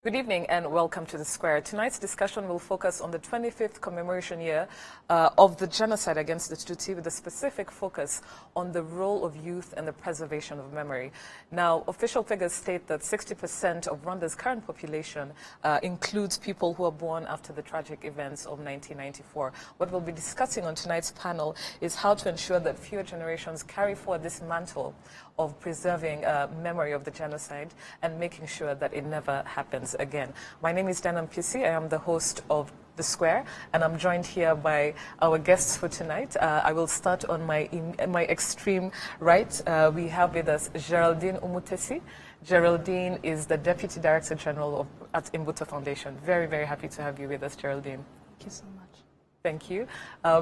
Good evening and welcome to The Square. Tonight's discussion will focus on the 25th commemoration year of the genocide against the Tutsi, with a specific focus on the role of youth and the preservation of memory. Now, official figures state that 60% of Rwanda's current population includes people who are born after the tragic events of 1994. What we'll be discussing on tonight's panel is how to ensure that future generations carry forward this mantle of preserving memory of the genocide and making sure that it never happens again. My name is Dana Mpisi. I am the host of The Square, and I'm joined here by our guests for tonight. I will start on my extreme right. We have with us Geraldine Umutesi. Geraldine is the Deputy Director General at Imbuto Foundation. Very, very happy to have you with us, Geraldine. Thank you so much. Thank you.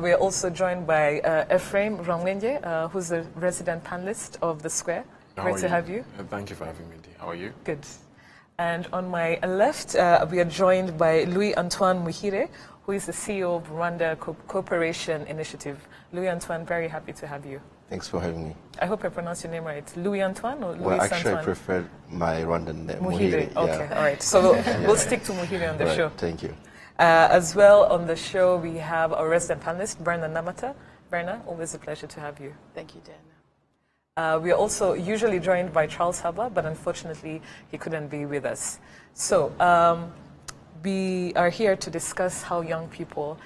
We are also joined by Ephraim Rwangenge, who's a resident panelist of The Square. Great to have you. Thank you for having me. How are you? Good. And on my left, we are joined by Louis-Antoine Muhire, who is the CEO of Rwanda Cooperation Initiative. Louis-Antoine, very happy to have you. Thanks for having me. I hope I pronounced your name right. Louis-Antoine or Louis-Antoine? Well, actually, I prefer my Rwandan name, Muhire. Muhire. Okay, Yeah. all right. So we'll stick to Muhire on the Right, show. thank you. As well on the show, we have our resident panelist, Berna Namata. Berna, always a pleasure to have you. Thank you, Dana. We are also usually joined by Charles Haba, but unfortunately he couldn't be with us. So we are here to discuss how young people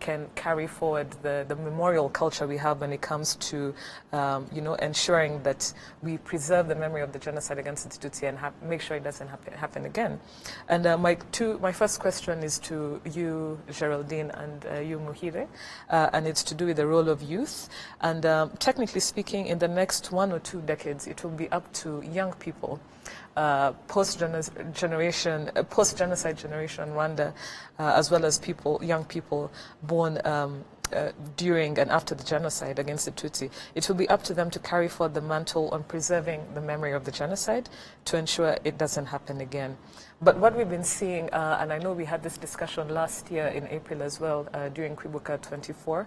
can carry forward the memorial culture we have when it comes to ensuring that we preserve the memory of the genocide against the Tutsi and make sure it doesn't happen again. And my first question is to you, Geraldine, and you, Muhire, and it's to do with the role of youth. And technically speaking, in the next 1 or 2 decades, it will be up to young people, post-genocide generation Rwanda, as well as young people born during and after the genocide against the Tutsi. It will be up to them to carry forward the mantle on preserving the memory of the genocide to ensure it doesn't happen again. But what we've been seeing, and I know we had this discussion last year in April as well, during Kwibuka25,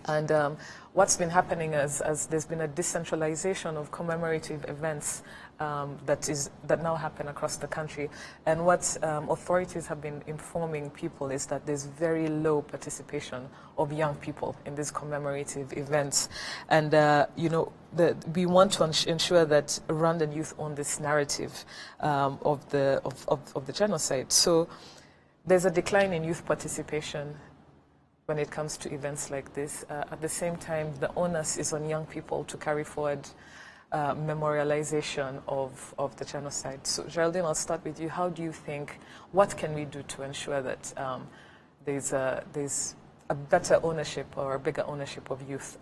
and what's been happening as there's been a decentralization of commemorative events that now happen across the country. And what authorities have been informing people is that there's very low participation of young people in these commemorative events. And we want to ensure that Rwandan youth own this narrative of the genocide. So there's a decline in youth participation when it comes to events like this. At the same time, the onus is on young people to carry forward memorialization of the genocide. So Geraldine, I'll start with you. How do you think, what can we do to ensure that there's a better ownership or a bigger ownership of youth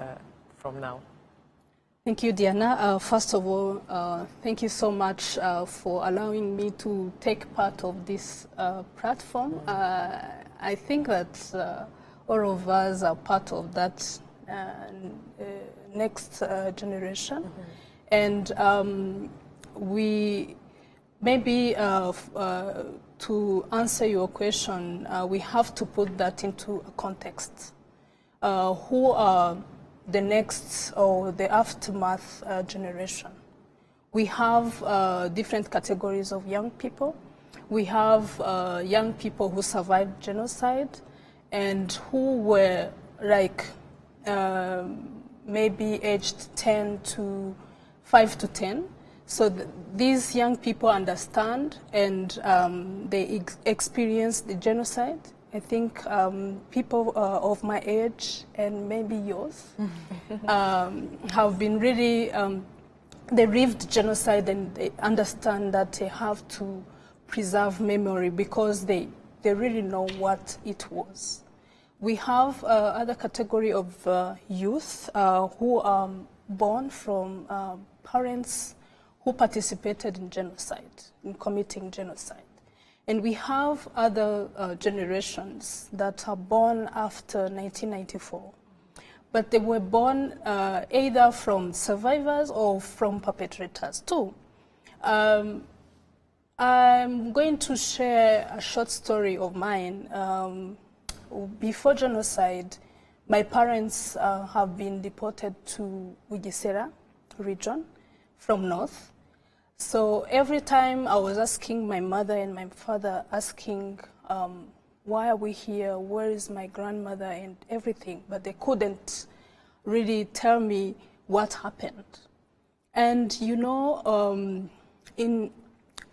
from now? Thank you, Diana. First of all, thank you so much for allowing me to take part of this platform. I think that all of us are part of that next generation. Mm-hmm. And we maybe to answer your question, we have to put that into a context. Who are the next or the aftermath generation? We have different categories of young people. We have young people who survived genocide and who were like maybe aged 5 to 10. So these young people understand and they experience the genocide. I think people of my age and maybe yours have been really, they lived genocide and they understand that they have to preserve memory because they really know what it was. We have other category of youth who are born from parents who participated in genocide, in committing genocide. And we have other generations that are born after 1994. But they were born either from survivors or from perpetrators too. I'm going to share a short story of mine. Before genocide, my parents have been deported to Bugesera region from north. So every time I was asking my mother and my father, asking, why are we here? Where is my grandmother and everything? But they couldn't really tell me what happened. And you know, in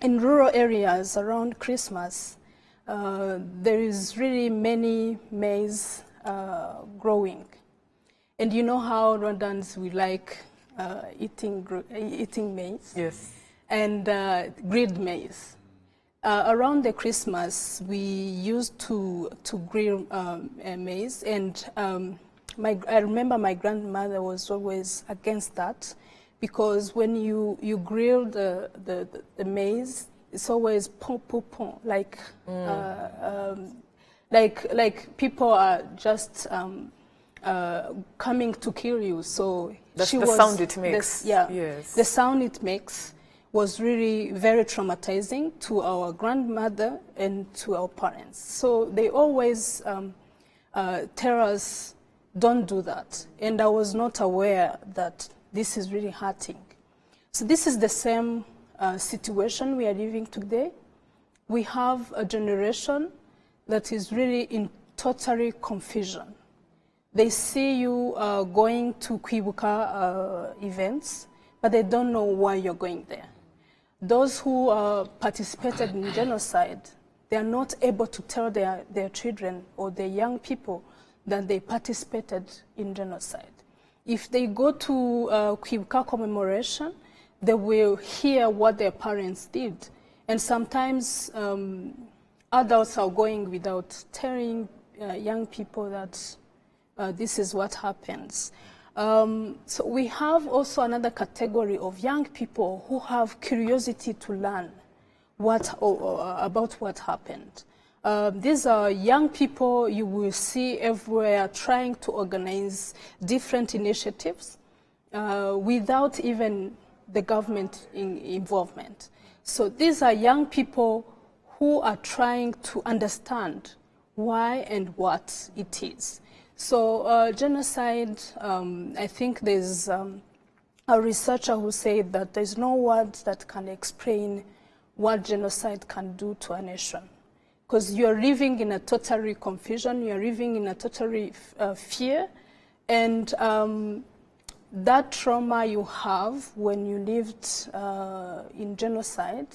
rural areas around Christmas, there is really many maize growing. And you know how Rwandans, we like eating maize. Yes. And grilled maize. Around the Christmas, we used to grill maize, and I remember my grandmother was always against that, because when you grill the maize, it's always pom pom pom, like people are just coming to kill you. So that's the sound it makes. Yes. The sound it makes was really very traumatizing to our grandmother and to our parents. So they always tell us, don't do that. And I was not aware that this is really hurting. So this is the same situation we are living today. We have a generation that is really in totally confusion. They see you going to Kwibuka events, but they don't know why you're going there. Those who participated in genocide, they are not able to tell their children or their young people that they participated in genocide. If they go to Kwibuka commemoration, they will hear what their parents did. And sometimes adults are going without telling young people that this is what happens. So we have also another category of young people who have curiosity to learn about what happened. These are young people you will see everywhere trying to organize different initiatives without even the government involvement. So these are young people who are trying to understand why and what it is. So genocide, I think there's a researcher who said that there's no word that can explain what genocide can do to a nation. Because you're living in a total confusion, you're living in a total fear, and that trauma you have when you lived in genocide,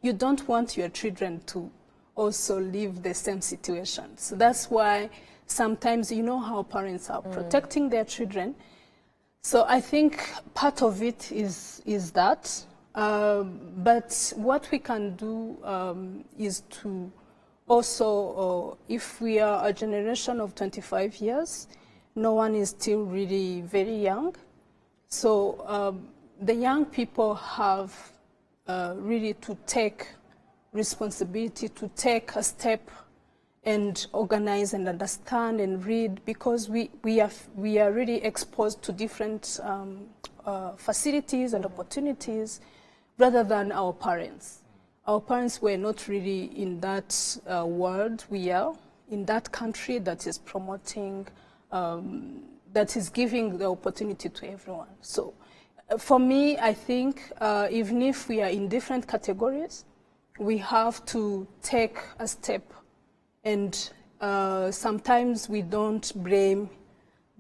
you don't want your children to also live the same situation. So that's why sometimes you know how parents are protecting their children. So I think part of it is that. But what we can do is to also, if we are a generation of 25 years, no one is still really very young. So the young people have really to take responsibility, to take a step and organize and understand and read, because we are really exposed to different facilities and opportunities rather than our parents. Our parents were not really in that world we are, in that country that is promoting, that is giving the opportunity to everyone. So for me, I think even if we are in different categories, we have to take a step. And sometimes we don't blame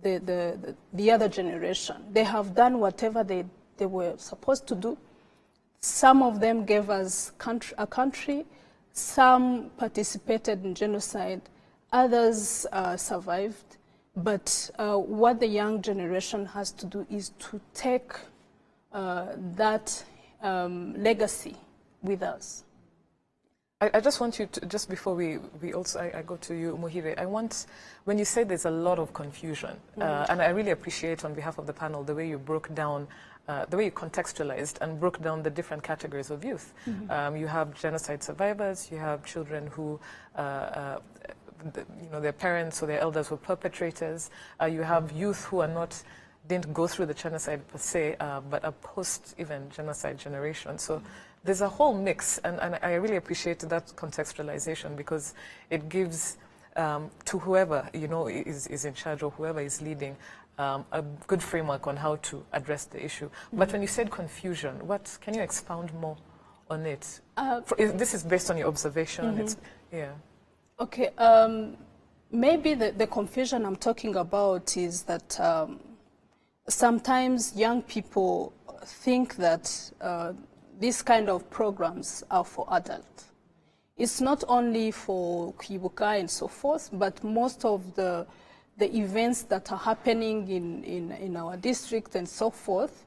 the other generation. They have done whatever they were supposed to do. Some of them gave us a country, some participated in genocide, others survived. But what the young generation has to do is to take that legacy with us. I just want you to, just before I go to you, Muhire, I want, when you say there's a lot of confusion, and I really appreciate on behalf of the panel the way you broke down, the way you contextualized and broke down the different categories of youth. You have genocide survivors, you have children who, you know, their parents or their elders were perpetrators, you have youth who are didn't go through the genocide per se, but a post-even genocide generation. So there's a whole mix, and I really appreciate that contextualization, because it gives to whoever, you know, is in charge or whoever is leading, a good framework on how to address the issue. But when you said confusion, can you expound more on it? This is based on your observation. It's, yeah. Okay. Maybe the confusion I'm talking about is that sometimes young people think that these kind of programs are for adults. It's not only for Kwibuka and so forth, but most of the events that are happening in our district and so forth,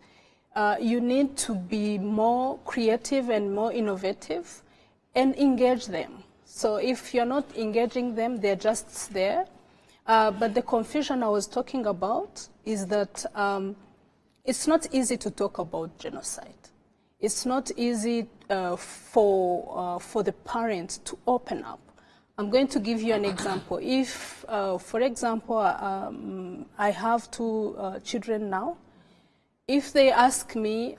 you need to be more creative and more innovative and engage them. So if you're not engaging them, they're just there. But the confusion I was talking about is that it's not easy to talk about genocide. It's not easy for the parents to open up. I'm going to give you an example. If, for example, I have two children now, if they ask me,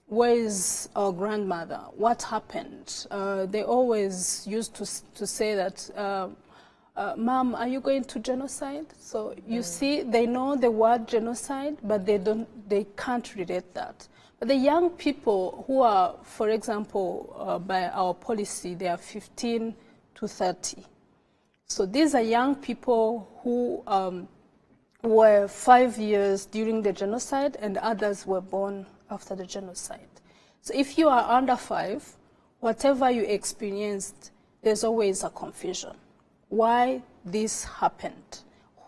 where is our grandmother? What happened? They always used to say that, Mom, are you going to genocide? So you see, they know the word genocide, but they can't relate that. But the young people who are, for example, by our policy, they are 15 to 30. So these are young people who were 5 years during the genocide and others were born after the genocide. So if you are under 5, whatever you experienced, there's always a confusion. Why this happened?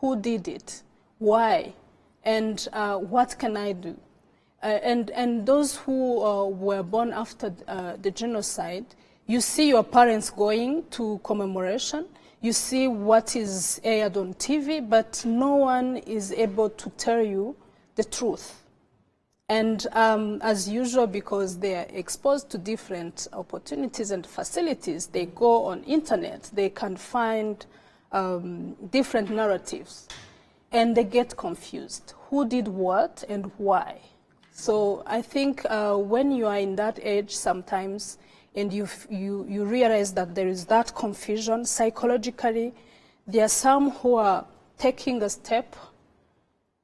Who did it? Why? And what can I do? And those who were born after the genocide, you see your parents going to commemoration, you see what is aired on TV, but no one is able to tell you the truth. And as usual, because they are exposed to different opportunities and facilities, they go on internet, they can find different narratives, and they get confused. Who did what and why? So I think when you are in that age sometimes, and you realize that there is that confusion psychologically, there are some who are taking a step,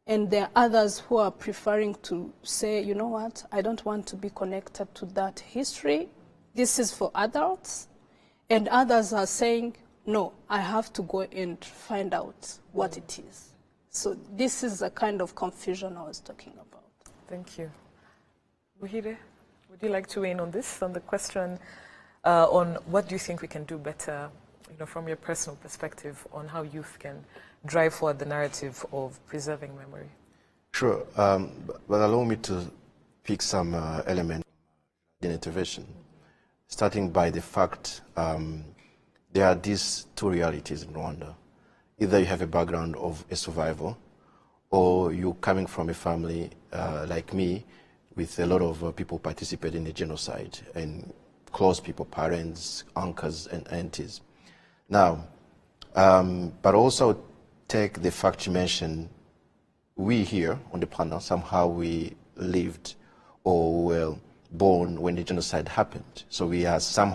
and there are others who are preferring to say, you know what, I don't want to be connected to that history. This is for adults. And others are saying, no, I have to go and find out what it is. So this is the kind of confusion I was talking about. Thank you. Buhire, would you like to weigh in on this, on the question on what do you think we can do better, you know, from your personal perspective on how youth can drive forward the narrative of preserving memory? Sure, but allow me to pick some elements in intervention, starting by the fact there are these two realities in Rwanda. Either you have a background of a survival, or you're coming from a family like me, with a lot of people participating in the genocide, and close people, parents, uncles, and aunties. Now, but also take the fact you mentioned, we here on the panel, somehow we lived or were born when the genocide happened. So we have some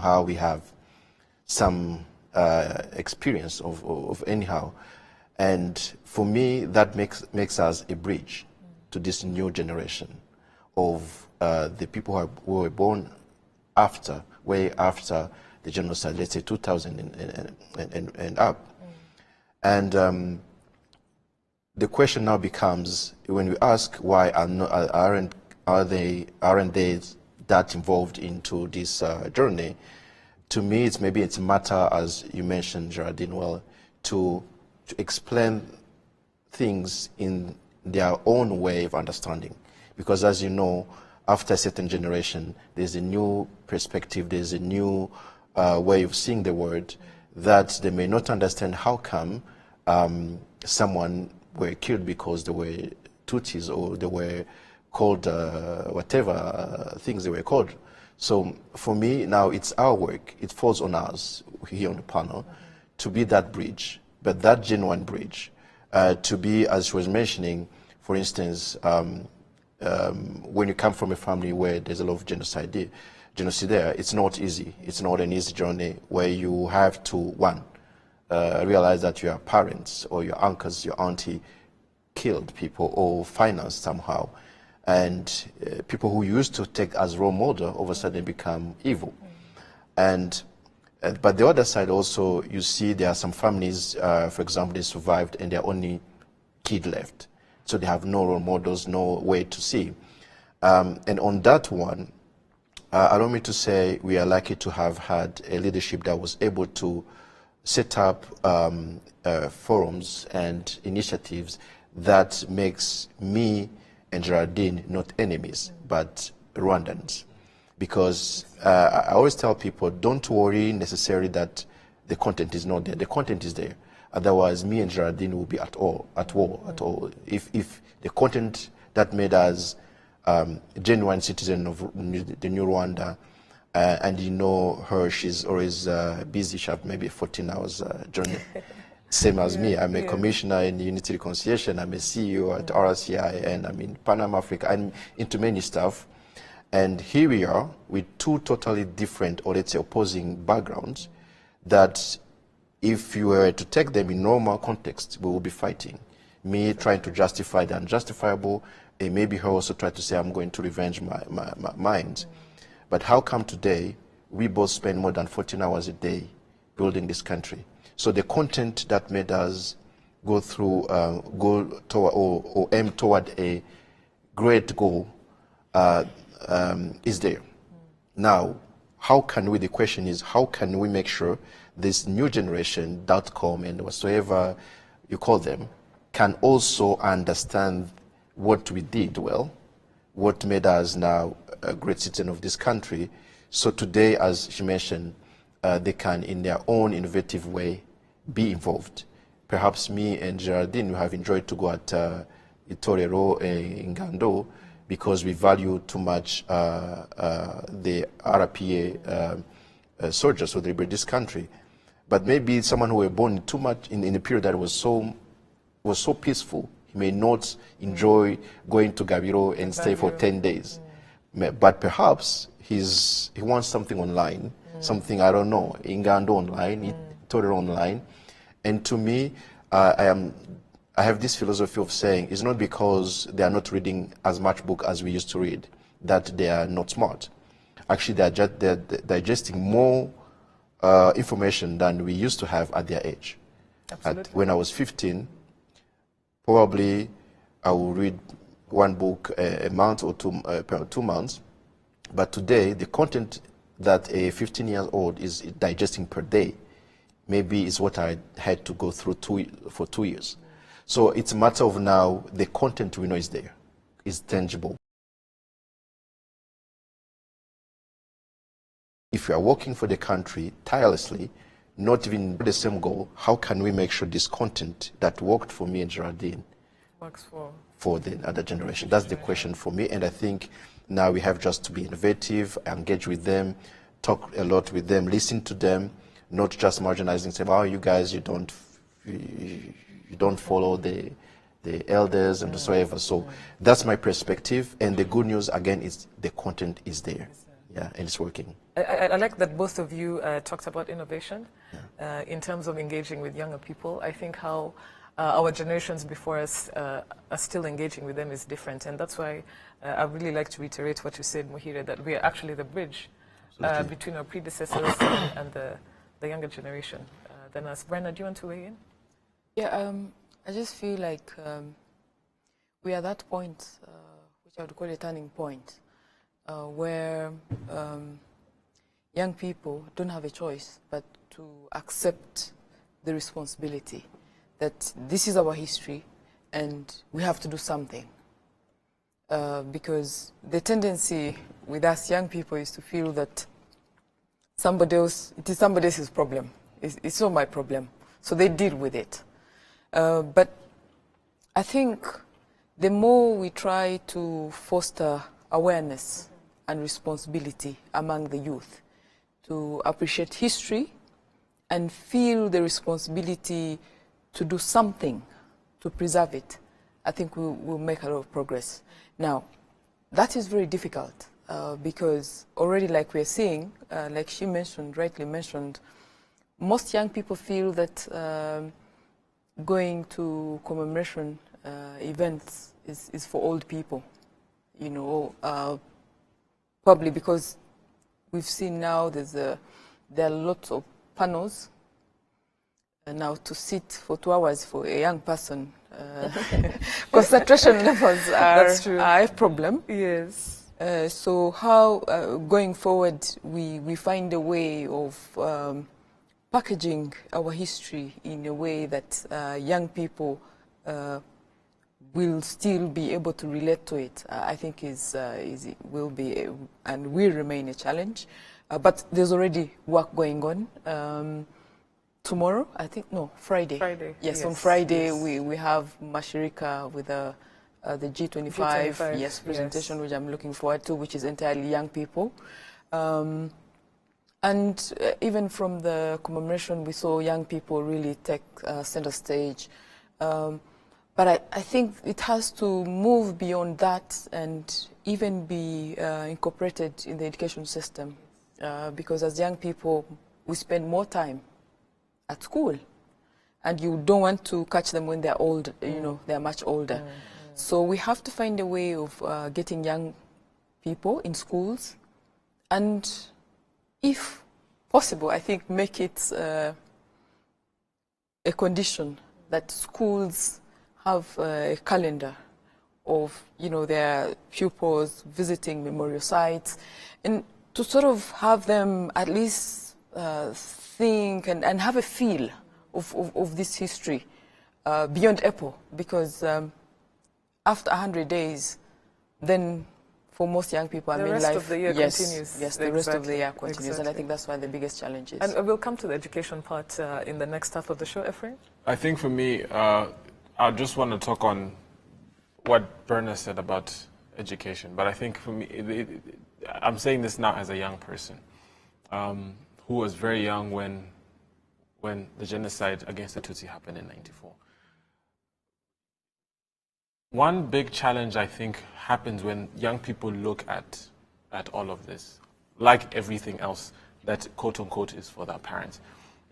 experience of anyhow. And for me, that makes us a bridge to this new generation of the people who were born after, way after the genocide, let's say 2000 and up. And the question now becomes, when we ask why aren't they that involved into this journey, to me it's a matter, as you mentioned, Geraldine, well, to explain things in their own way of understanding. Because as you know, after a certain generation, there's a new perspective, there's a new way of seeing the world that they may not understand how come someone were killed because they were Tutsis or they were called whatever things they were called. So for me, now it's our work. It falls on us here on the panel to be that bridge, but that genuine bridge, to be, as she was mentioning, for instance, when you come from a family where there's a lot of genocide there, it's not easy. It's not an easy journey where you have to, one, realize that your parents or your uncles, your auntie killed people or financed somehow. And people who used to take as role model all of a sudden become evil. And but the other side also, you see there are some families, for example, they survived and they're only kid left. So they have no role models, no way to see. And on that one, allow me to say we are lucky to have had a leadership that was able to set up forums and initiatives that makes me and Geraldine not enemies, but Rwandans. Because I always tell people, don't worry necessarily that the content is not there. The content is there. Otherwise, me and Geraldine will be at war. If the content that made us genuine citizen of the new Rwanda, and you know her, she's always busy. She has maybe 14 hours journey. Same as me. I'm a commissioner in Unity Reconciliation. I'm a CEO at RCI, and I'm in Panama, Africa. I'm into many stuff. And here we are with two totally different, or let's say opposing backgrounds, that if you were to take them in normal context, we will be fighting. Me trying to justify the unjustifiable, and maybe her also try to say, I'm going to revenge my mind. But how come today we both spend more than 14 hours a day building this country? So the content that made us go through, go toward, or aim toward a great goal is there. Now, how can we, the question is, how can we make sure this new generation, .com and whatsoever you call them, can also understand what we did well, what made us now a great citizen of this country. So today, as she mentioned, they can, in their own innovative way, be involved. Perhaps me and Geraldine, we have enjoyed to go at Itorero in Gando because we value too much the RPA soldiers who liberate this country. But maybe someone who were born too much in a period that was so peaceful, he may not enjoy going to Gabiro and stay for 10 days. But perhaps he wants something online, something, I don't know, Ingando online, Itorero online. And to me, I have this philosophy of saying it's not because they are not reading as much book as we used to read that they are not smart. Actually, they're digesting more information than we used to have at their age. When I was 15, probably I will read one book a month or 2 months. But today, the content that a 15-year-old is digesting per day maybe is what I had to go through for 2 years. So it's a matter of now, the content we know is there, is tangible. If we are working for the country tirelessly, not even the same goal, how can we make sure this content that worked for me and Geraldine works for the other generation? That's the question for me, and I think now we have just to be innovative, engage with them, talk a lot with them, listen to them, not just marginalizing, say, oh, you guys, you don't follow the elders and whatsoever. So that's my perspective, and the good news again is the content is there, yeah, and it's working. I like that both of you talked about innovation in terms of engaging with younger people. I think how our generations before us are still engaging with them is different, and that's why I really like to reiterate what you said, Muhire, that we are actually the bridge between our predecessors and the younger generation than us. Brenna, do you want to weigh in? Yeah, I just feel like we are at that point, which I would call a turning point, where young people don't have a choice but to accept the responsibility that this is our history and we have to do something. Because the tendency with us young people is to feel that it is somebody else's problem. It's not my problem. So they deal with it. But I think the more we try to foster awareness and responsibility among the youth to appreciate history and feel the responsibility to do something to preserve it, I think we'll make a lot of progress. Now, that is very difficult because already, like we're seeing, like she mentioned, rightly mentioned, most young people feel that going to commemoration events is for old people, you know, probably because we've seen now there are lots of panels, and now to sit for 2 hours for a young person, concentration levels are a problem. Yes. So how, going forward, we find a way of packaging our history in a way that young people will still be able to relate to it, I think will be and will remain a challenge. But there's already work going on. Tomorrow, I think, no, Friday. Friday. Yes, on Friday we have Mashirika with the G25 presentation, which I'm looking forward to, which is entirely young people. And even from the commemoration, we saw young people really take center stage. But I think it has to move beyond that and even be incorporated in the education system. Because as young people, we spend more time at school. And you don't want to catch them when they're old, you know, they're much older. So we have to find a way of getting young people in schools and, if possible, I think make it a condition that schools have a calendar of, you know, their pupils visiting memorial sites, and to sort of have them at least think and have a feel of this history beyond EPO, because after 100 days, then for most young people, the rest of the year continues. Yes, the rest of the year continues, and I think that's why the biggest challenge is. And we'll come to the education part in the next half of the show, Ephraim. I think for me, I just want to talk on what Berna said about education, but I think for me, I'm saying this now as a young person who was very young when the genocide against the Tutsi happened in '94. One big challenge, I think, happens when young people look at all of this, like everything else that quote-unquote is for their parents,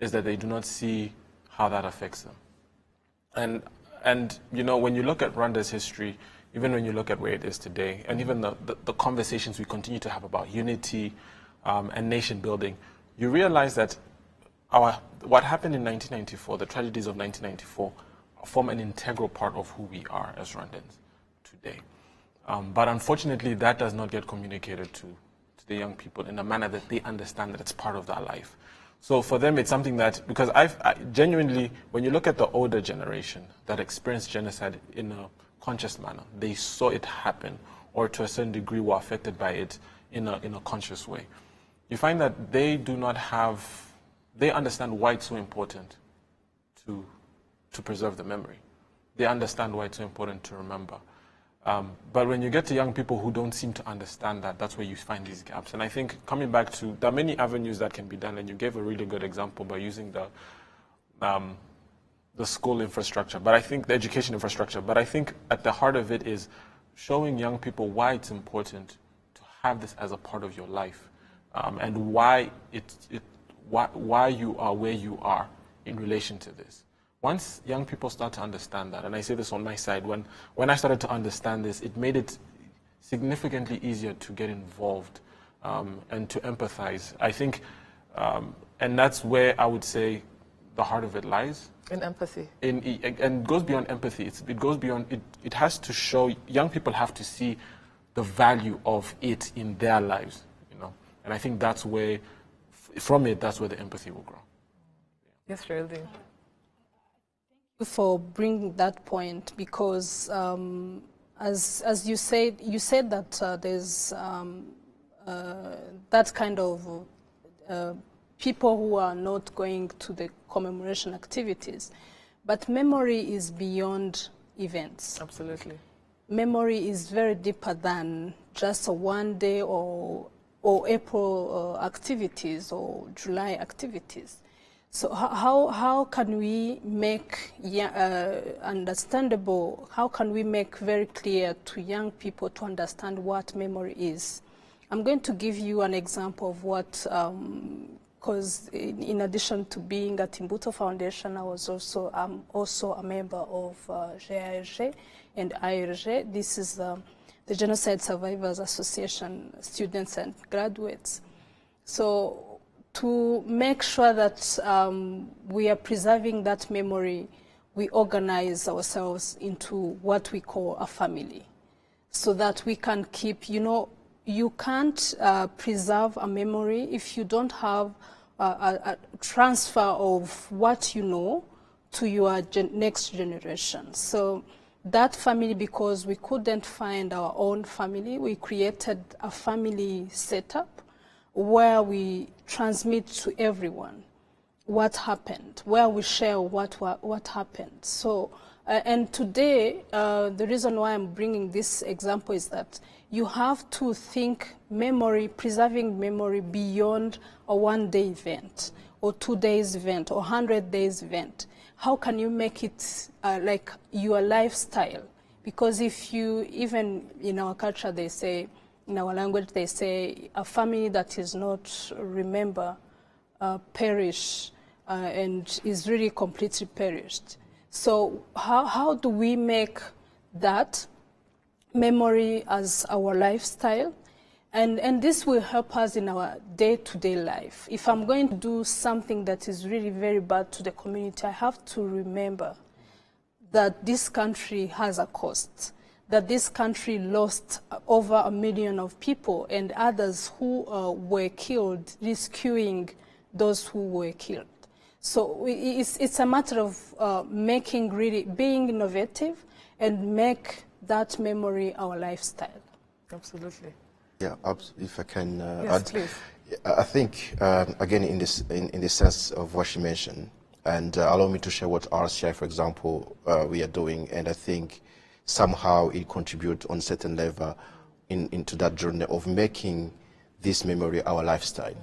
is that they do not see how that affects them. And you know, when you look at Rwanda's history, even when you look at where it is today, and even the conversations we continue to have about unity and nation building, you realize that what happened in 1994, the tragedies of 1994, form an integral part of who we are as Rwandans today. But unfortunately, that does not get communicated to the young people in a manner that they understand that it's part of their life. So for them, it's something that, because I genuinely, when you look at the older generation that experienced genocide in a conscious manner, they saw it happen, or to a certain degree were affected by it in a conscious way. You find that they do not have, they understand why it's so important to preserve the memory. They understand why it's so important to remember. But when you get to young people who don't seem to understand that, that's where you find these gaps. And I think coming back to, there are many avenues that can be done, and you gave a really good example by using the school infrastructure, but I think the education infrastructure. But I think at the heart of it is showing young people why it's important to have this as a part of your life, and why why you are where you are in relation to this. Once young people start to understand that, and I say this on my side, when I started to understand this, it made it significantly easier to get involved and to empathize. I think, and that's where I would say the heart of it lies. In empathy. And it goes beyond empathy. It goes beyond, it has to show, young people have to see the value of it in their lives, you know. And I think that's where, from it, that's where the empathy will grow. Yes, Geraldine. For bringing that point, because as you said that there's that kind of people who are not going to the commemoration activities, but memory is beyond events. Absolutely. Memory is very deeper than just a one day or April activities or July activities. So how can we make understandable, how can we make very clear to young people to understand what memory is? I'm going to give you an example of what because in addition to being at Timbuto Foundation, I was also a member of GARG and IRG. This is the Genocide Survivors Association, students and graduates. So to make sure that we are preserving that memory, we organize ourselves into what we call a family, so that we can keep, you can't preserve a memory if you don't have a transfer of what you know to your next generation. So that family, because we couldn't find our own family, we created a family setup where we transmit to everyone what happened, where we share what happened. So, and today, the reason why I'm bringing this example is that you have to think memory, preserving memory beyond a one-day event, or 2 days event, or 100 days event. How can you make it like your lifestyle? Because if you, even in our culture, they say, in our language, they say, a family that is not remember perish, and is really completely perished. So how do we make that memory as our lifestyle? And this will help us in our day-to-day life. If I'm going to do something that is really very bad to the community, I have to remember that this country has a cost, that this country lost over 1 million of people, and others who were killed, rescuing those who were killed. So it's a matter of being innovative and make that memory our lifestyle. Absolutely. Yeah, if I can yes, add. Please. I think, again, in the sense of what she mentioned, and allow me to share what RCI, for example, we are doing, and I think somehow it contributes on certain level into that journey of making this memory our lifestyle.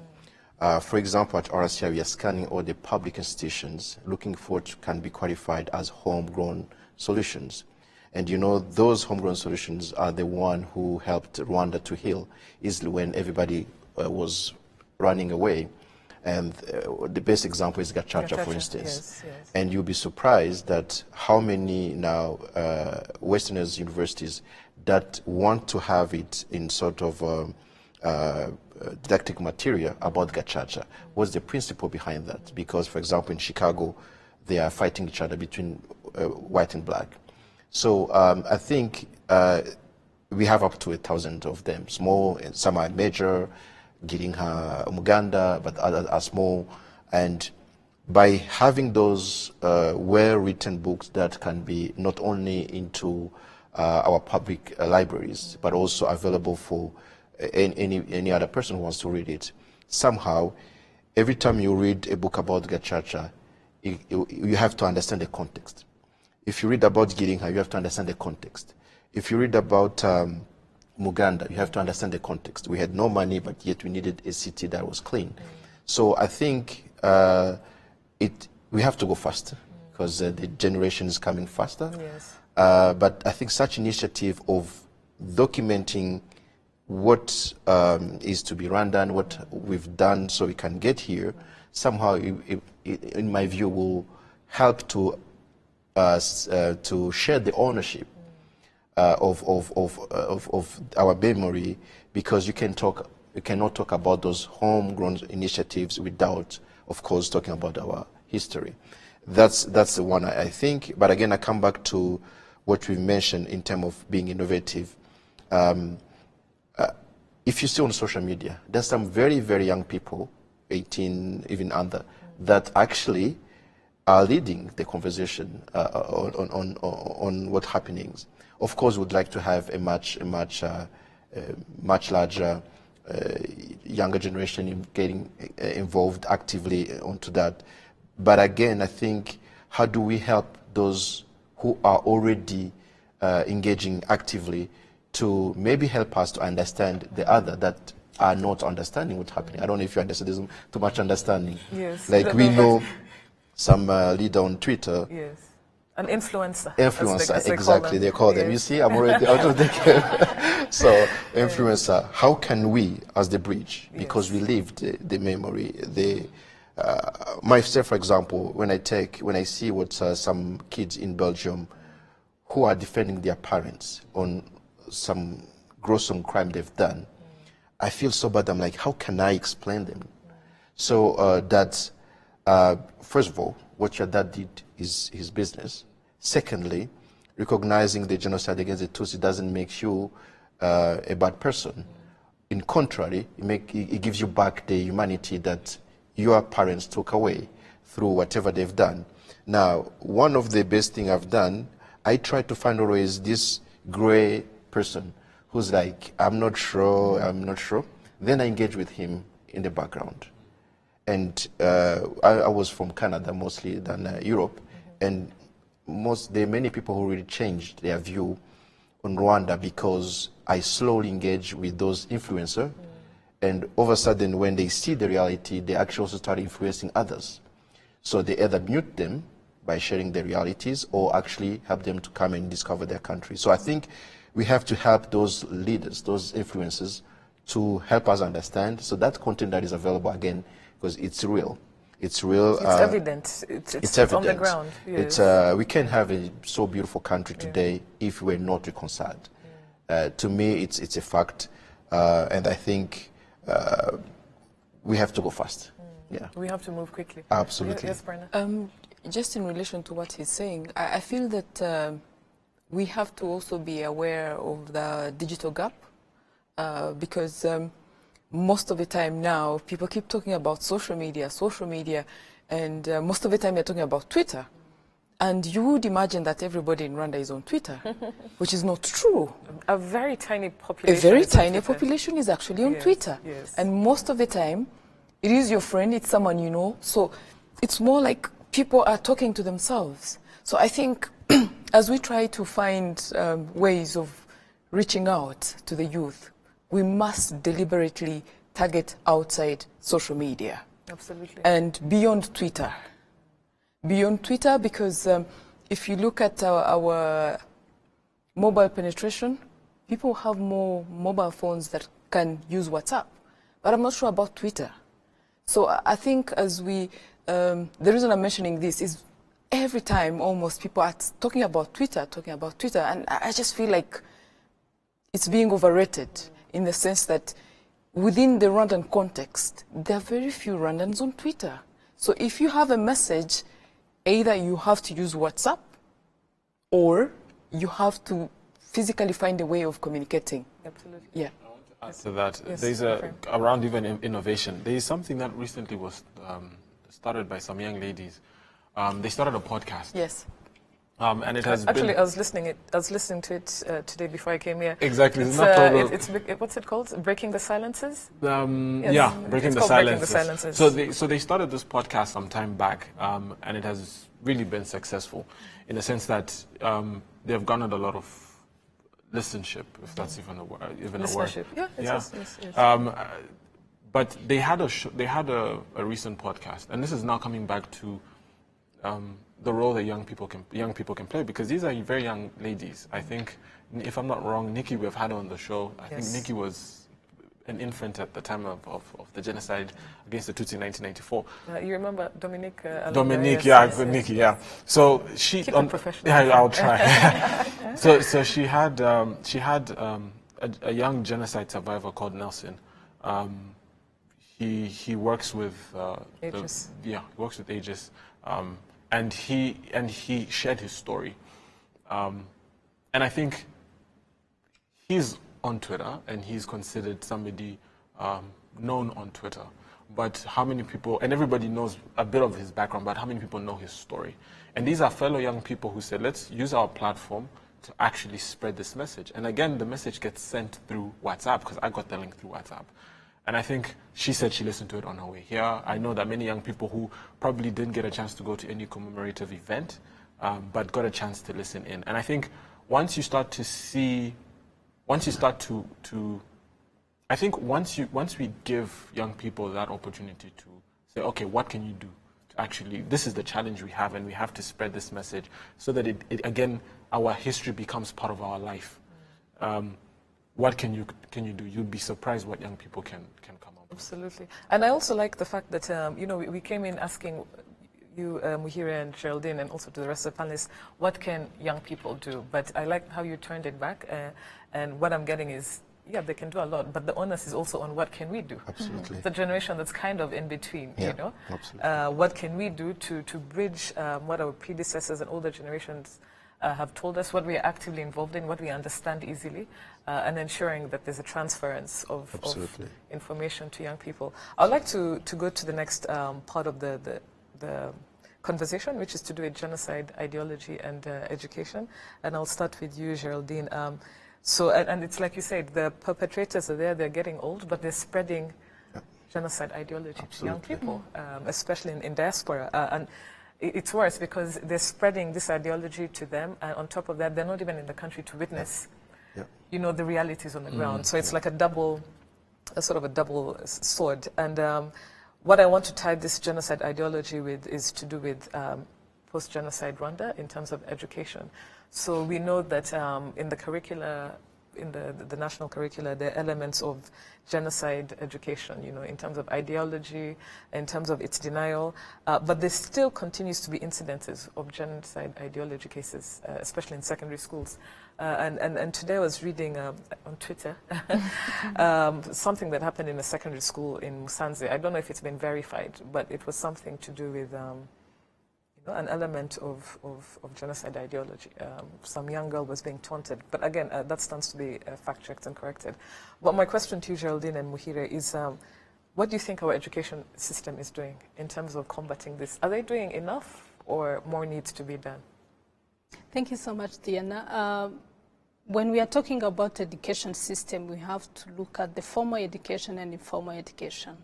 For example, at RCI, we are scanning all the public institutions, looking for what can be qualified as homegrown solutions. And those homegrown solutions are the one who helped Rwanda to heal easily when everybody was running away. And the best example is Gacaca, for instance. Yes, yes. And you'll be surprised that how many now Westerners universities that want to have it in sort of didactic material about Gacaca. What's the principle behind that? Because, for example, in Chicago, they are fighting each other between white and black. So I think we have up to 1,000 of them. Small, and some are major, Girinka, Muganda, but others are small. And by having those well-written books that can be not only into our public libraries, but also available for any other person who wants to read it, somehow, every time you read a book about Gacaca, you have to understand the context. If you read about Girinka, you have to understand the context. If you read about Muganda, you have to understand the context. We had no money, but yet we needed a city that was clean. So I think we have to go faster because the generation is coming faster. Yes. But I think such initiative of documenting what is to be run done, what we've done so we can get here, somehow, in my view, will help to share the ownership of our memory, because you cannot talk about those homegrown initiatives without, of course, talking about our history. That's the one I think. But again, I come back to what we mentioned in terms of being innovative. If you see on social media, there's some very, very young people, 18, even under, that actually are leading the conversation on what happenings. Of course, we'd like to have a much larger younger generation getting involved actively onto that. But again, I think, how do we help those who are already engaging actively to maybe help us to understand the other that are not understanding what's happening? I don't know if you understand. There's too much understanding. Yes. Like we know some leader on Twitter, yes, An influencer. Influencer, exactly. They call them. You see, I'm already out of the game. So, influencer. How can we, as the bridge, because we live the memory, myself, for example, when I see what some kids in Belgium who are defending their parents on some gruesome crime they've done, I feel so bad. I'm like, how can I explain them? So that's first of all, what your dad did is his business. Secondly, recognizing the genocide against the Tutsi doesn't make you a bad person. In contrary, it gives you back the humanity that your parents took away through whatever they've done. Now, one of the best things I've done, I try to find always this gray person who's like, I'm not sure. Then I engage with him in the background. And I was from Canada mostly than Europe, and there are many people who really changed their view on Rwanda because I slowly engage with those influencers, and all of a sudden when they see the reality, they actually also start influencing others. So they either mute them by sharing their realities or actually help them to come and discover their country. So I think we have to help those leaders, those influencers, to help us understand. So that content that is available, again, because it's real. It's real. It's evident. It's evident. on the ground. Yes. We can't have a so beautiful country today if we're not reconciled. To me, it's a fact, and I think we have to go fast. Yeah. We have to move quickly. Absolutely. Yes, Brenna. Just in relation to what he's saying, I feel that we have to also be aware of the digital gap, because most of the time now, people keep talking about social media, and most of the time they're talking about Twitter. And you would imagine that everybody in Rwanda is on Twitter, which is not true. A very tiny population. A very tiny population is actually on Twitter. Yes. And most of the time, it is your friend, it's someone you know. So it's more like people are talking to themselves. So I think as we try to find ways of reaching out to the youth, we must deliberately target outside social media. Absolutely. And beyond Twitter. Beyond Twitter, because if you look at our mobile penetration, people have more mobile phones that can use WhatsApp. But I'm not sure about Twitter. So I think as the reason I'm mentioning this is every time almost people are talking about Twitter, and I just feel like it's being overrated in the sense that within the Rwandan context, there are very few Rwandans on Twitter. So if you have a message, either you have to use WhatsApp or you have to physically find a way of communicating. Absolutely. Yeah. I want to add to that. Yes, There's around even innovation. There is something that recently was started by some young ladies. They started a podcast. Yes. And it has actually, been... I was listening to it today before I came here. Exactly. What's it called? Breaking the Silences? Yeah, Breaking the Silences. So they started this podcast some time back, and it has really been successful in the sense that they've garnered a lot of listenership, if that's even a word. Listenership. Yeah, yes. But they had a recent podcast, and this is now coming back to the role that young people can play, because these are very young ladies. I think, if I'm not wrong, Nikki, we've had her on the show. I think Nikki was an infant at the time of the genocide against the Tutsi in 1994. You remember Dominique? Nikki, yeah. So she, keep it professional. Yeah, I'll try. so she had a young genocide survivor called Nelson. He works with Aegis. He works with Aegis. And he shared his story, and I think he's on Twitter and he's considered somebody known on Twitter. But how many people? And everybody knows a bit of his background, but how many people know his story? And these are fellow young people who said, let's use our platform to actually spread this message. And again, the message gets sent through WhatsApp, because I got the link through WhatsApp. And I think she said she listened to it on her way here. I know that many young people who probably didn't get a chance to go to any commemorative event, but got a chance to listen in. And I think once we give young people that opportunity to say, okay, what can you do actually, this is the challenge we have, and we have to spread this message so that it again, our history becomes part of our life. What can you do? You'd be surprised what young people can come up with. Absolutely. And I also like the fact that, you know, we came in asking you, Muhire and Geraldine, and also to the rest of the panelists, what can young people do? But I like how you turned it back, and what I'm getting is, yeah, they can do a lot, but the onus is also on what can we do? Absolutely. The generation that's kind of in between, Yeah, you know? absolutely. What can we do to bridge what our predecessors and older generations have told us, what we are actively involved in, what we understand easily, and ensuring that there's a transference of information to young people. I'd like to go to the next part of the conversation, which is to do with genocide, ideology, and education. And I'll start with you, Geraldine. So, and it's like you said, the perpetrators are there, they're getting old, but they're spreading genocide ideology to young people, especially in diaspora. And it's worse because they're spreading this ideology to them, and on top of that, they're not even in the country to witness, you know, the realities on the ground. So it's like a sort of a double sword. And what I want to tie this genocide ideology with is to do with post-genocide Rwanda in terms of education. So we know that in the curricula, in the national curricula, there are elements of genocide education, you know, in terms of ideology, in terms of its denial, but there still continues to be incidences of genocide ideology cases, especially in secondary schools. And today I was reading on Twitter something that happened in a secondary school in Musanze. I don't know if it's been verified, but it was something to do with an element of genocide ideology. Some young girl was being taunted. But again, that stands to be fact-checked and corrected. But my question to you, Geraldine and Muhire, is what do you think our education system is doing in terms of combating this? Are they doing enough, or more needs to be done? Thank you so much, Diana. When we are talking about education system, we have to look at the formal education and informal education.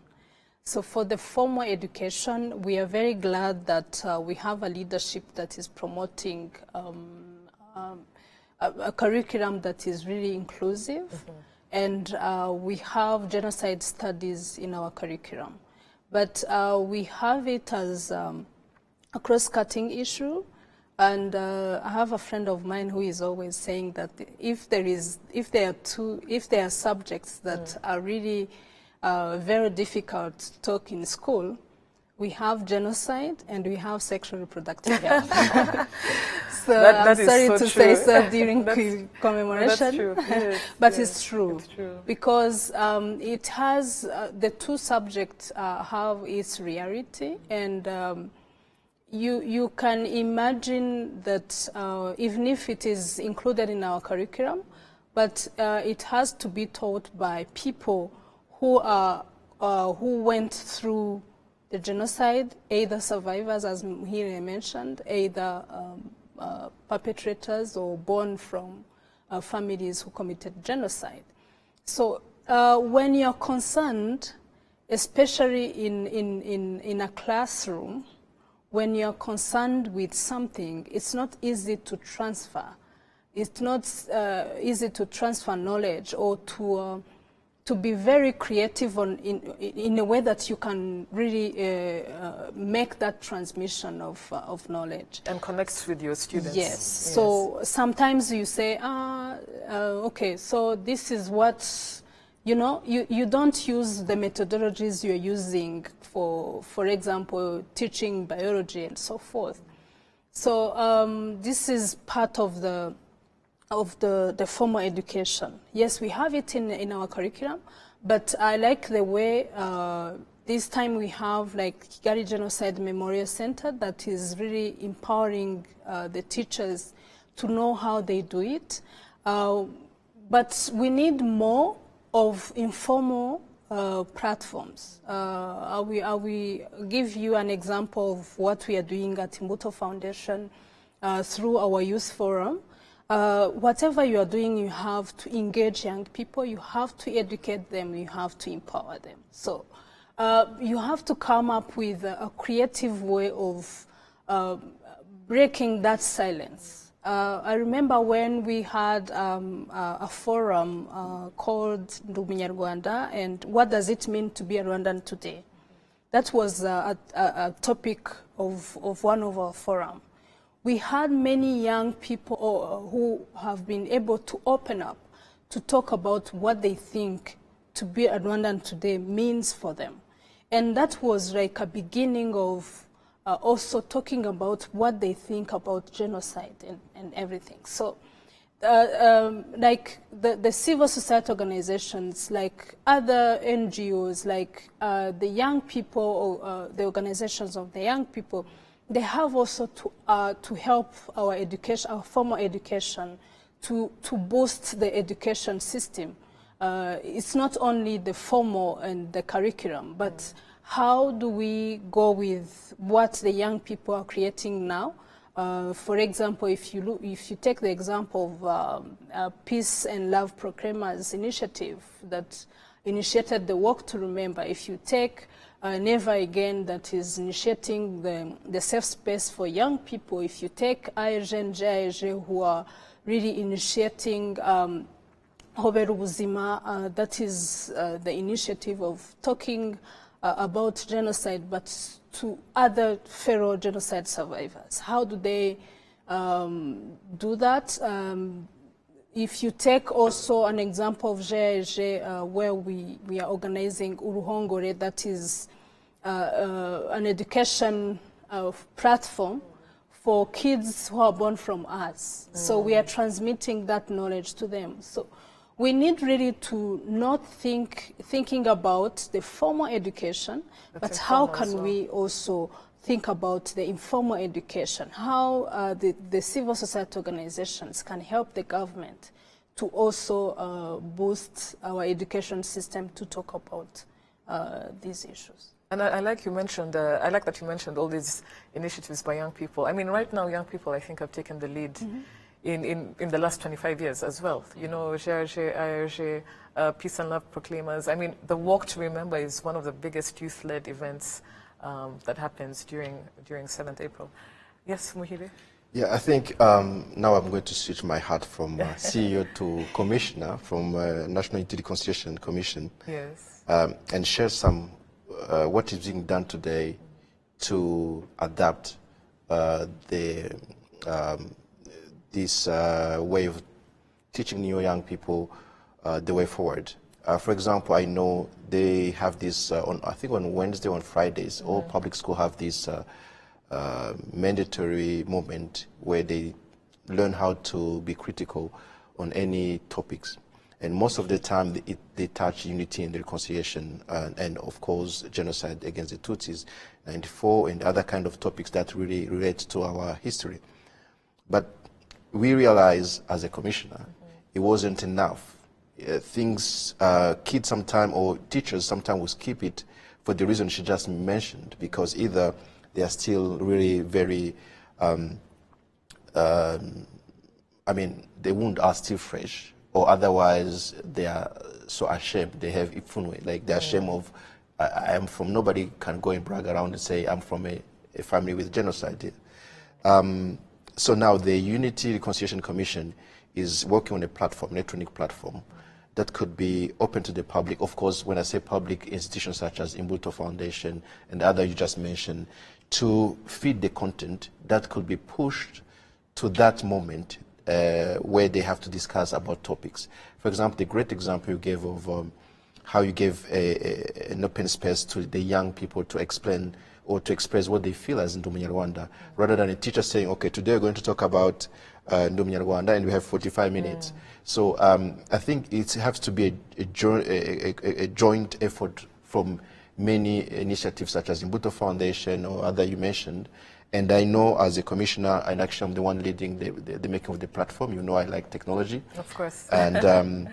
So for the formal education, we are very glad that we have a leadership that is promoting a curriculum that is really inclusive, and we have genocide studies in our curriculum. But we have it as a cross-cutting issue, and I have a friend of mine who is always saying that if there are subjects that are really very difficult to talk in school, we have genocide and we have sexual reproductive health. So I'm sorry to say so during commemoration, that's true. Yes, but yes, it's true because it has the two subjects have its reality, and you can imagine that even if it is included in our curriculum, but it has to be taught by people who went through the genocide, either survivors, as Muhire mentioned, either perpetrators or born from families who committed genocide. So when you're concerned, especially in a classroom, when you're concerned with something, it's not easy to transfer. It's not easy to transfer knowledge or to be very creative in a way that you can really make that transmission of knowledge. And connects with your students. Yes. So sometimes you say, okay, so this is what, you know, you don't use the methodologies you're using for example, teaching biology and so forth. So this is part of the formal education. Yes, we have it in our curriculum, but I like the way this time we have like Kigali Genocide Memorial Center that is really empowering the teachers to know how they do it. But we need more of informal platforms. I will give you an example of what we are doing at Imbuto Foundation through our youth forum. Whatever you are doing, you have to engage young people, you have to educate them, you have to empower them. So you have to come up with a creative way of breaking that silence. I remember when we had a forum called Nduminyarwanda, and what does it mean to be a Rwandan today? That was a topic of one of our forum. We had many young people who have been able to open up to talk about what they think to be a Rwandan today means for them. And that was like a beginning of also talking about what they think about genocide and everything. So like the civil society organizations, like other NGOs, like the young people, or the organizations of the young people, they have also to help our education, our formal education, to boost the education system. It's not only the formal and the curriculum, but how do we go with what the young people are creating now? For example, if you take the example of Peace and Love Proclaimers initiative that initiated the Walk to Remember, if you take Never Again, that is initiating the safe space for young people, if you take AEG and JIG, who are really initiating Hobera Ubuzima, that is the initiative of talking about genocide, but to other fellow genocide survivors. How do they do that? If you take also an example of JIG, where we are organizing Uruhongore, that is an education platform for kids who are born from us. So we are transmitting that knowledge to them. So we need really to not thinking about the formal education, but how can we also think about the informal education, how the civil society organizations can help the government to also boost our education system to talk about these issues. And I like you mentioned, I like that you mentioned all these initiatives by young people. I mean, right now, young people, I think, have taken the lead in the last 25 years as well. You know, JRG, IRG, Peace and Love Proclaimers. I mean, the Walk to Remember is one of the biggest youth-led events that happens during 7th April. Yes, Muhire? Yeah, I think now I'm going to switch my hat from CEO to Commissioner from National Unity Reconciliation Commission. Yes. And share some what is being done today to adapt this way of teaching new young people the way forward. For example, I know they have this I think on Wednesday, on Fridays, all public schools have this mandatory moment where they learn how to be critical on any topics. And most of the time, they touch unity and reconciliation, and of course, genocide against the Tutsis, 94, and other kind of topics that really relate to our history. But we realize, as a commissioner, it wasn't enough. Kids sometimes, or teachers sometimes will skip it for the reason she just mentioned, because either they are still really very, I mean, the wounds are still fresh, or otherwise they are so ashamed. They have ifunwe, like they're ashamed of, I am from, nobody can go and brag around and say I'm from a family with genocide. So now the Unity Reconciliation Commission is working on a platform, electronic platform, that could be open to the public. Of course, when I say public, institutions such as Imbuto Foundation and other you just mentioned, to feed the content that could be pushed to that moment where they have to discuss about topics. For example, the great example you gave of how you gave an open space to the young people to explain or to express what they feel as Ndumunyarwanda, rather than a teacher saying, okay, today we're going to talk about Ndumunyarwanda and we have 45 minutes. So I think it has to be a joint effort from many initiatives such as Imbuto Foundation or other you mentioned. And I know as a commissioner, and actually I'm the one leading the making of the platform. You know I like technology. Of course. And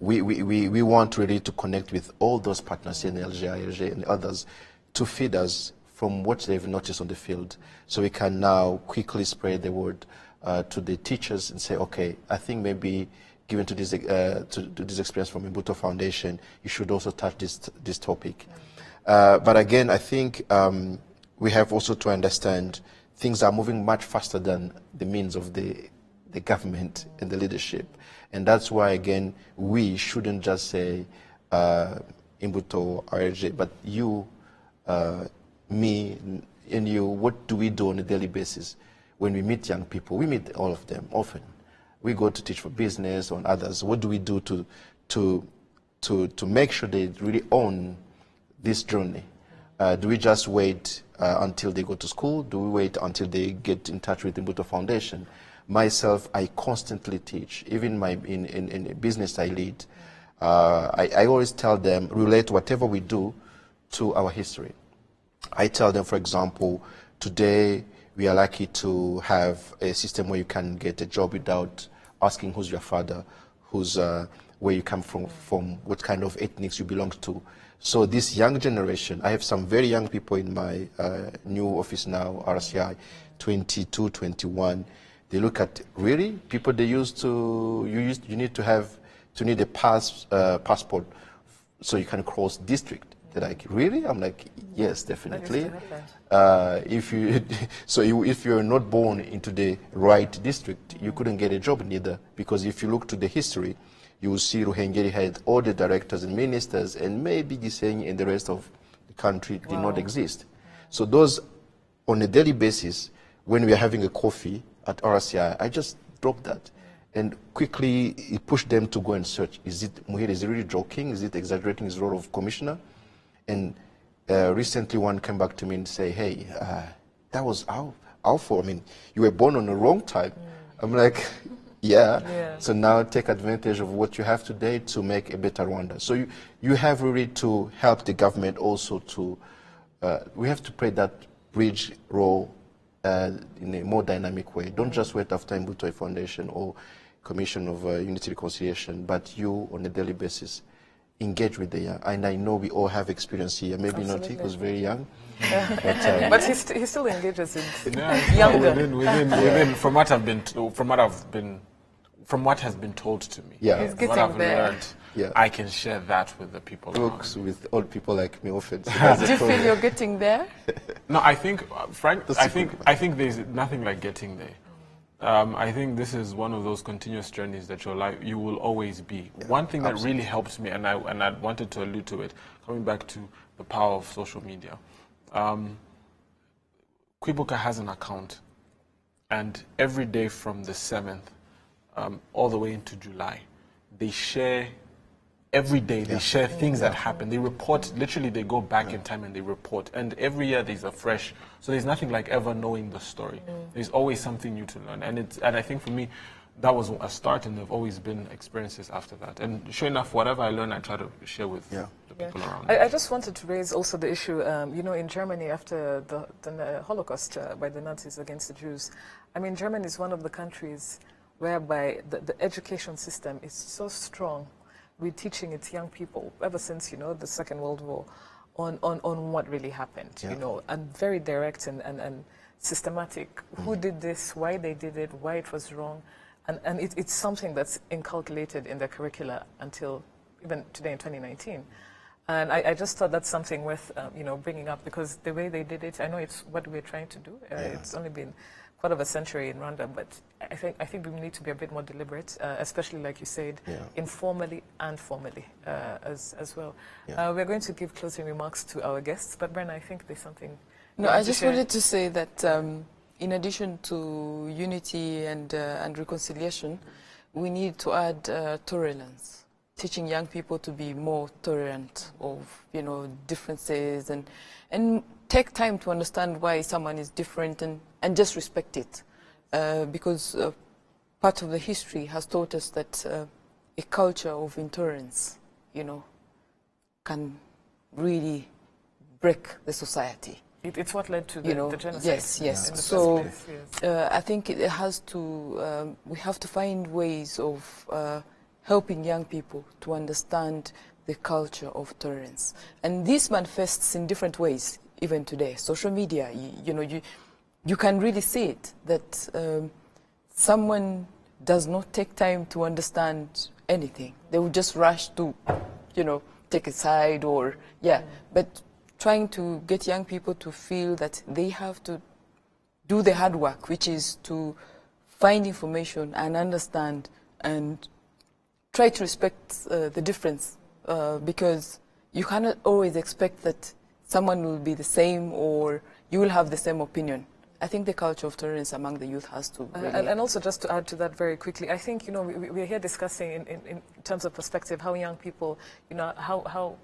we want really to connect with all those partners in LGIRG and others to feed us from what they've noticed on the field, so we can now quickly spread the word to the teachers and say, okay, I think maybe given to this experience from Imbuto Foundation, you should also touch this topic. But again, I think we have also to understand things are moving much faster than the means of the government and the leadership. And that's why, again, we shouldn't just say Imbuto or RJ, but you me and you, what do we do on a daily basis when we meet young people? We meet all of them often. We go to teach for business or others. What do we do to make sure they really own this journey? Do we just wait until they go to school? Do we wait until they get in touch with the Mbuto Foundation? Myself, I constantly teach. Even in a business I lead, I always tell them, relate whatever we do to our history. I tell them, for example, today we are lucky to have a system where you can get a job without asking who's your father, who's where you come from, what kind of ethnics you belong to. So this young generation, I have some very young people in my new office now, RCI, 22, 21. They look at, really, people they used to, you need to need a passport so you can cross district. They're like, really? I'm like, yes, definitely. If you're not born into the right district, you couldn't get a job neither. Because if you look to the history, you will see Ruhengeri had all the directors and ministers, and maybe Gisenyi and the rest of the country did not exist. So those, on a daily basis, when we are having a coffee at RCI, I just drop that. And quickly push them to go and search. Is it Muhire, is he really joking? Is it exaggerating his role of commissioner? And recently one came back to me and say, hey, that was our fault. I mean, you were born on the wrong time. I'm like, yeah. So now take advantage of what you have today to make a better Rwanda. So you have really to help the government also to, we have to play that bridge role in a more dynamic way. Don't just wait after Mbuto Foundation or Commission of Unity Reconciliation, but you on a daily basis engage with the young. And I know we all have experience here. Maybe not he was very young. But he still engages in younger. Within, from what has been told to me. Yeah. He's getting what I've there. learned, I can share that with the people Books around. with old people like me often. So do you feel you're getting there? No, I think, Frank, I think there's nothing like getting there. I think this is one of those continuous journeys that you will always be. One thing that really helps me, and I wanted to allude to it, coming back to the power of social media. Kwibuka has an account, and every day from the 7th all the way into July, they share. Every day they share things that happen. They report, literally they go back in time and they report. And every year there's a fresh, so there's nothing like ever knowing the story. There's always something new to learn. And I think for me, that was a start, and there have always been experiences after that. And sure enough, whatever I learn, I try to share with the people around me. I just wanted to raise also the issue, you know, in Germany after the Holocaust by the Nazis against the Jews. I mean, Germany is one of the countries whereby the education system is so strong. We're teaching its young people ever since, you know, the Second World War on what really happened, you know, and very direct and systematic. Who did this, why they did it, why it was wrong. And it's something that's inculcated in the curricula until even today in 2019. And I just thought that's something worth, you know, bringing up, because the way they did it, I know it's what we're trying to do. It's only been quarter of a century in Rwanda, but I think we need to be a bit more deliberate, especially like you said, informally and formally as well. We're going to give closing remarks to our guests, but Brenna, I think there's something. No, I just wanted to say that in addition to unity and reconciliation, we need to add tolerance, teaching young people to be more tolerant of, you know, differences and take time to understand why someone is different and just respect it, because part of the history has taught us that a culture of intolerance, you know, can really break the society. It's what led to you know, the genocide. Yes. So I think it has to, we have to find ways of helping young people to understand the culture of tolerance. And this manifests in different ways, even today. Social media, you know, you can really see it, that someone does not take time to understand anything. They will just rush to, you know, take a side or, but trying to get young people to feel that they have to do the hard work, which is to find information and understand and try to respect the difference, because you cannot always expect that someone will be the same or you will have the same opinion. I think the culture of tolerance among the youth has to really... and also just to add to that very quickly, I think, you know, we're here discussing in terms of perspective how young people, you know,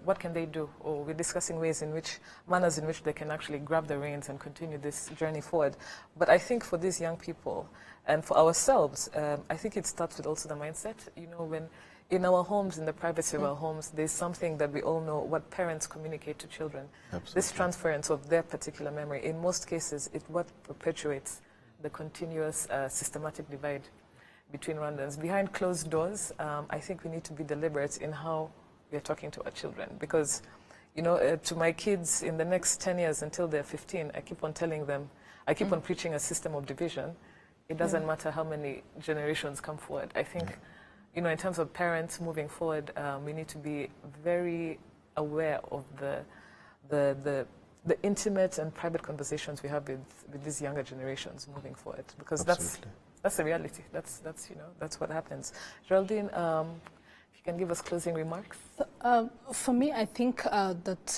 what can they do? Or we're discussing manners in which they can actually grab the reins and continue this journey forward. But I think for these young people and for ourselves, I think it starts with also the mindset. You know, when in our homes, in the privacy of our homes, there's something that we all know, what parents communicate to children. Absolutely. This transference of their particular memory, in most cases, it's what perpetuates the continuous systematic divide between Rwandans. Behind closed doors, I think we need to be deliberate in how we're talking to our children. Because, you know, to my kids, in the next 10 years until they're 15, I keep on telling them, I keep on preaching a system of division. It doesn't matter how many generations come forward. I think, you know, in terms of parents moving forward, we need to be very aware of the intimate and private conversations we have with these younger generations moving forward, because that's the reality. That's you know, that's what happens. Geraldine, if you can give us closing remarks. For me, I think that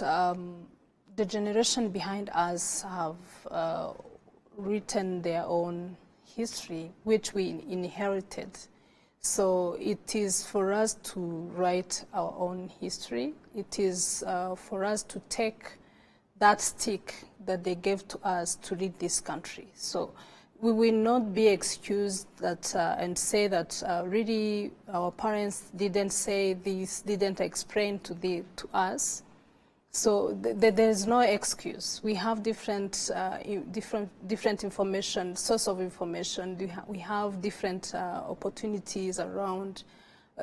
the generation behind us have written their own history, which we inherited. So it is for us to write our own history. It is for us to take that stick that they gave to us to lead this country. So we will not be excused that and say that really our parents didn't say this, didn't explain to us. So there's no excuse. We have different information, source of information. We have different opportunities around.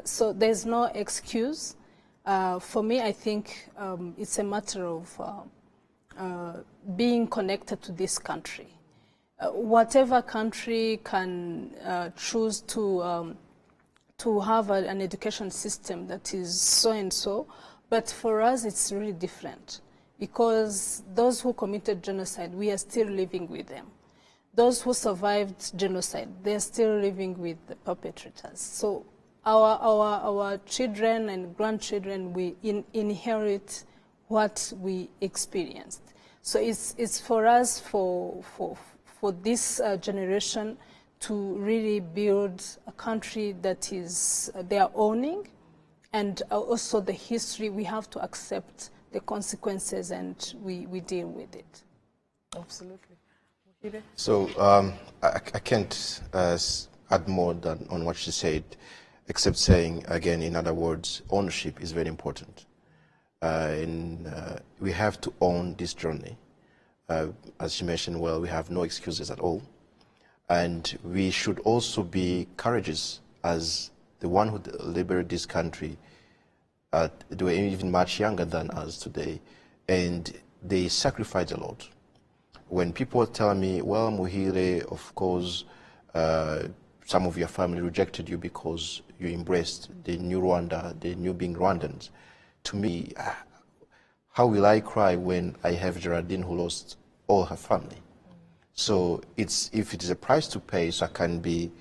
So there's no excuse. For me, I think it's a matter of being connected to this country. Whatever country can choose to have an education system that is so and so, but for us it's really different, because those who committed genocide, we are still living with them. Those who survived genocide, they're still living with the perpetrators. So our children and grandchildren, we inherit what we experienced. So it's for us, for this generation, to really build a country that is their owning, and also the history. We have to accept the consequences, and we deal with it. Absolutely. So I can't add more than on what she said, except saying, again, in other words, ownership is very important. We have to own this journey. As she mentioned, well, we have no excuses at all. And we should also be courageous as the one who liberated this country. They were even much younger than us today, and they sacrificed a lot. When people tell me, well, Muhire, of course, some of your family rejected you because you embraced the new Rwanda, the new being Rwandans. To me, how will I cry when I have Geraldine who lost all her family? So if it is a price to pay so I can be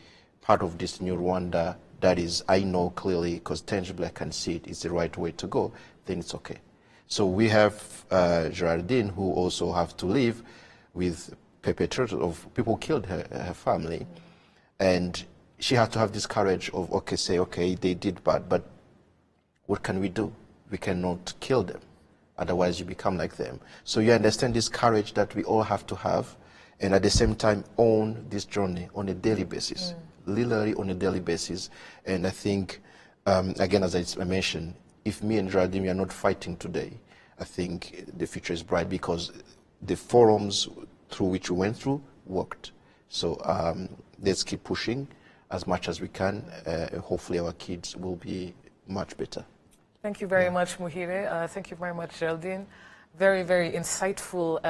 part of this new Rwanda, that is, I know clearly, because tangibly I can see it's the right way to go, then it's okay. So we have Geraldine who also have to live with perpetrators of people who killed her family. And she had to have this courage of, okay, they did bad, but what can we do? We cannot kill them. Otherwise you become like them. So you understand this courage that we all have to have, and at the same time own this journey on a daily basis, literally on a daily basis. And I think, again, as I mentioned, if me and Geraldine are not fighting today, I think the future is bright, because the forums through which we went through worked. So let's keep pushing as much as we can. Hopefully our kids will be much better. Thank you very much, Muhire. Thank you very much, Geraldine. Very, very insightful,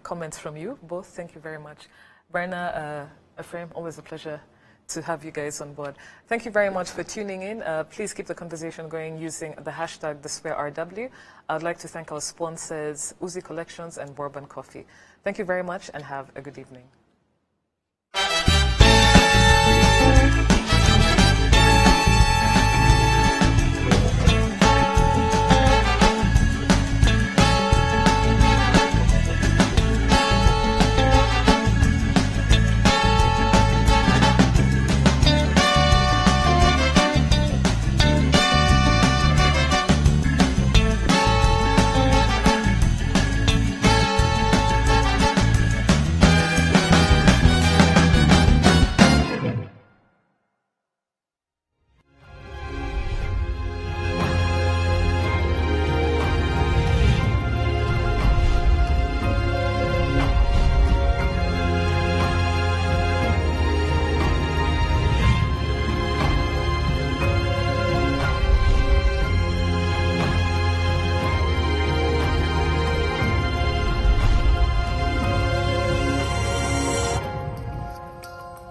comments from you both. Thank you very much. Brenna, Ephraim, always a pleasure to have you guys on board. Thank you very much for tuning in. Please keep the conversation going using the hashtag #TheSquareRW. I'd like to thank our sponsors, Uzi Collections and Bourbon Coffee. Thank you very much and have a good evening.